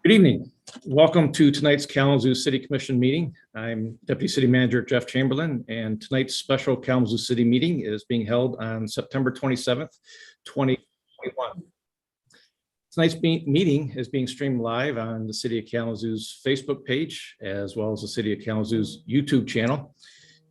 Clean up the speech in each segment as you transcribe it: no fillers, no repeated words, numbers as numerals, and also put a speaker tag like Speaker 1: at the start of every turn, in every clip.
Speaker 1: Good evening. Welcome to tonight's Kalamazoo City Commission meeting. I'm Deputy City Manager Jeff Chamberlain, and tonight's special Kalamazoo City meeting is being held on September 27th, 2021. Tonight's meeting is being streamed live on the City of Kalamazoo's Facebook page, as well as the City of Kalamazoo's YouTube channel.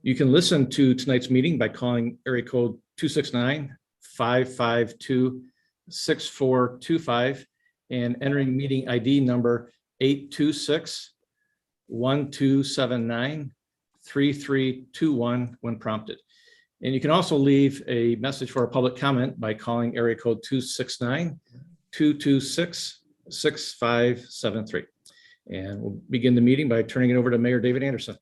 Speaker 1: You can listen to tonight's meeting by calling area code 269-552-6425 and entering meeting ID number 826-1279-3321 when prompted. And you can also leave a message for a public comment by calling area code 269-226-6573. And we'll begin the meeting by turning it over to Mayor David Anderson.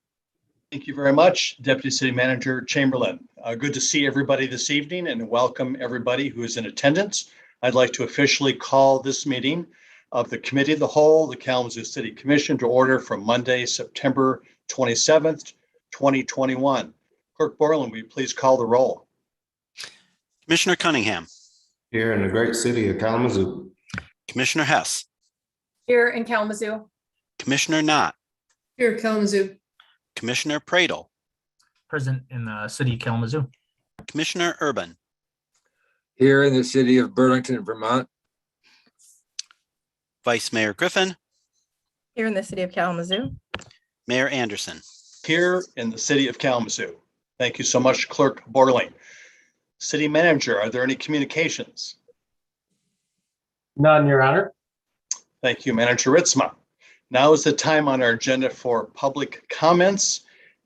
Speaker 2: Thank you very much, Deputy City Manager Chamberlain. Good to see everybody this evening and welcome everybody who is in attendance. I'd like to officially call this meeting of the Committee of the Whole, the Kalamazoo City Commission, to order from Monday, September 27th, 2021. Clerk Borland, will you please call the roll?
Speaker 3: Commissioner Cunningham.
Speaker 4: Here in the great city of Kalamazoo.
Speaker 3: Commissioner Hess.
Speaker 5: Here in Kalamazoo.
Speaker 3: Commissioner Knott.
Speaker 5: Here in Kalamazoo.
Speaker 3: Commissioner Pradle.
Speaker 6: Present in the city of Kalamazoo.
Speaker 3: Commissioner Urban.
Speaker 7: Here in the city of Burlington, Vermont.
Speaker 3: Vice Mayor Griffin.
Speaker 8: Here in the city of Kalamazoo.
Speaker 3: Mayor Anderson.
Speaker 2: Here in the city of Kalamazoo. Thank you so much, Clerk Borland. City Manager, are there any communications?
Speaker 1: None, Your Honor.
Speaker 2: Thank you, Manager Ritzma. Now is the time on our agenda for public comments.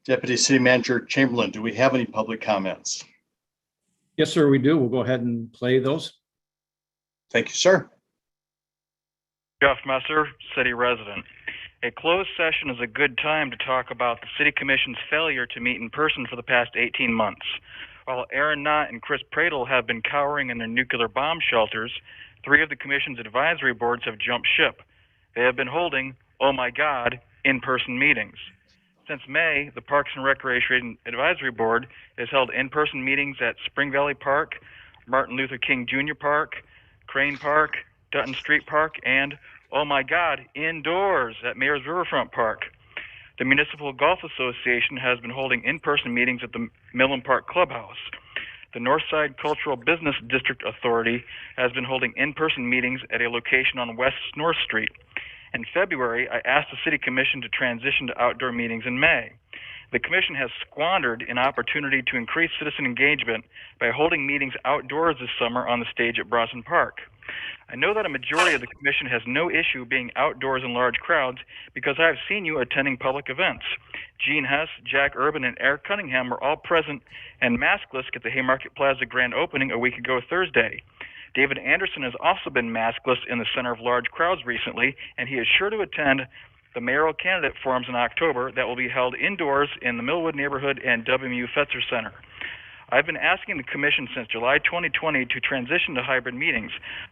Speaker 2: Deputy City Manager Chamberlain, do we have any public comments?
Speaker 1: Yes, sir, we do. We'll go ahead and play those.
Speaker 2: Thank you, sir.
Speaker 9: Jeff Messer, city resident. A closed session is a good time to talk about the City Commission's failure to meet in person for the past 18 months. While Aaron Knott and Chris Pradle have been cowering in their nuclear bomb shelters, 3 of the Commission's advisory boards have jumped ship. They have been holding, oh my God, in-person meetings. Since May, the Parks and Recreation Advisory Board has held in-person meetings at Spring Valley Park, Martin Luther King Jr. Park, Crane Park, Dutton Street Park, and, oh my God, indoors at Mayor's Riverfront Park. The Municipal Golf Association has been holding in-person meetings at the Millen Park Clubhouse. The Northside Cultural Business District Authority has been holding in-person meetings at a location on West North Street. In February, I asked the City Commission to transition to outdoor meetings in May. The Commission has squandered an opportunity to increase citizen engagement by holding meetings outdoors this summer on the stage at Bronson Park. I know that a majority of the Commission has no issue being outdoors in large crowds because I have seen you attending public events. Gene Hess, Jack Urban, and Eric Cunningham were all present and maskless at the Haymarket Plaza grand opening a week ago Thursday. David Anderson has also been maskless in the center of large crowds recently, and he is sure to attend the mayoral candidate forums in October that will be held indoors in the Millwood neighborhood and WMU Fetzer Center. I've been asking the Commission since July 2020 to transition to hybrid meetings.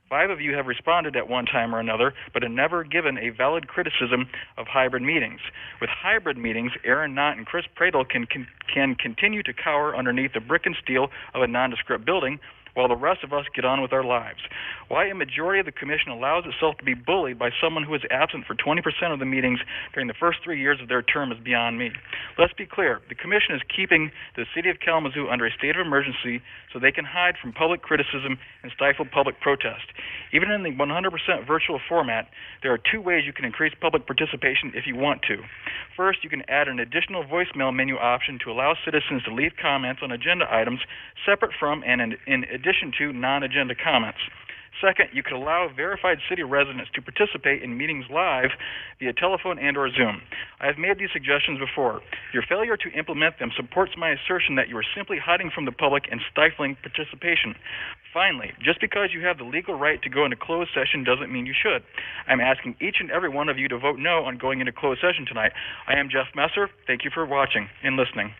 Speaker 9: 5 of you have responded at one time or another, but have never given a valid criticism of hybrid meetings. With hybrid meetings, Aaron Knott and Chris Pradle can continue to cower underneath the brick and steel of a nondescript building, while the rest of us get on with our lives. Why a majority of the Commission allows itself to be bullied by someone who is absent for 20% of the meetings during the first 3 years of their term is beyond me. Let's be clear, the Commission is keeping the City of Kalamazoo under a state of emergency so they can hide from public criticism and stifle public protest. Even in the 100% virtual format, there are 2 ways you can increase public participation if you want to. First, you can add an additional voicemail menu option to allow citizens to leave comments on agenda items separate from and in addition to non-agenda comments. Second, you could allow verified city residents to participate in meetings live via telephone and or Zoom. I have made these suggestions before. Your failure to implement them supports my assertion that you are simply hiding from the public and stifling participation. Finally, just because you have the legal right to go into closed session doesn't mean you should. I'm asking each and every one of you to vote no on going into closed session tonight. I am Jeff Messer. Thank you for watching and listening.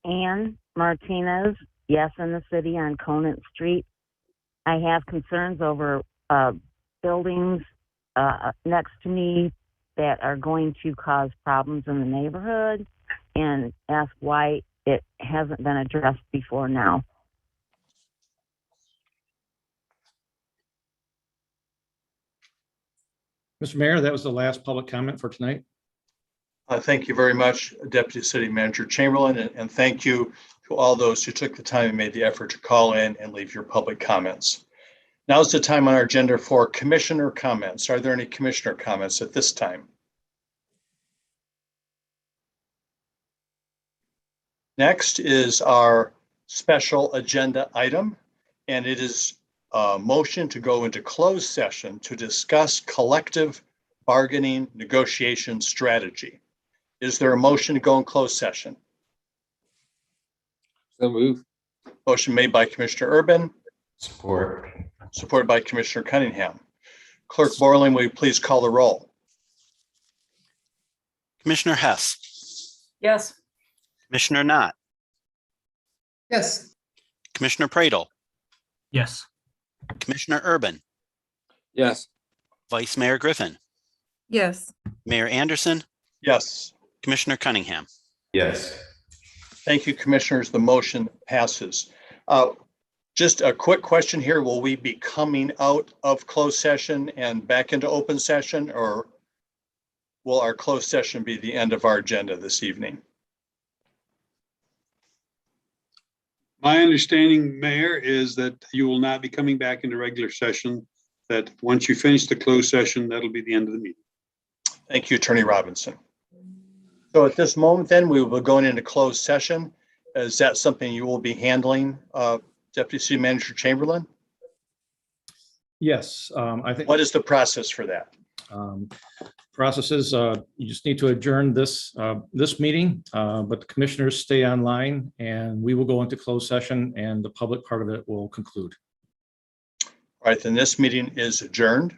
Speaker 10: Ann Martinez, yes, in the city on Conant Street. I have concerns over buildings next to me that are going to cause problems in the neighborhood, and ask why it hasn't been addressed before now.
Speaker 1: Mr. Mayor, that was the last public comment for tonight.
Speaker 2: Thank you very much, Deputy City Manager Chamberlain, and thank you to all those who took the time and made the effort to call in and leave your public comments. Now is the time on our agenda for commissioner comments. Are there any commissioner comments at this time? Next is our special agenda item, and it is a motion to go into closed session to discuss collective bargaining negotiation strategy. Is there a motion to go in closed session?
Speaker 7: So move.
Speaker 2: Motion made by Commissioner Urban,
Speaker 4: Support.
Speaker 2: supported by Commissioner Cunningham. Clerk Borling, will you please call the roll?
Speaker 3: Commissioner Hess,
Speaker 5: Yes.
Speaker 3: Commissioner Knott,
Speaker 5: Yes.
Speaker 3: Commissioner Pradel,
Speaker 6: Yes.
Speaker 3: Commissioner Urban,
Speaker 7: Yes.
Speaker 3: Vice Mayor Griffin,
Speaker 8: Yes.
Speaker 3: Mayor Anderson,
Speaker 2: Yes.
Speaker 3: Commissioner Cunningham.
Speaker 4: Yes.
Speaker 2: Thank you, Commissioners. The motion passes. Just a quick question here. Will we be coming out of closed session and back into open session, or will our closed session be the end of our agenda this evening?
Speaker 11: My understanding, Mayor, is that you will not be coming back into regular session, that once you finish the closed session, that'll be the end of the meeting.
Speaker 2: Thank you, Attorney Robinson. So at this moment, then, we will be going into closed session. Is that something you will be handling, Deputy City Manager Chamberlain?
Speaker 1: Yes, I think.
Speaker 2: What is the process for that?
Speaker 1: Processes, you just need to adjourn this meeting, but the commissioners stay online and we will go into closed session and the public part of it will conclude.
Speaker 2: All right, then this meeting is adjourned.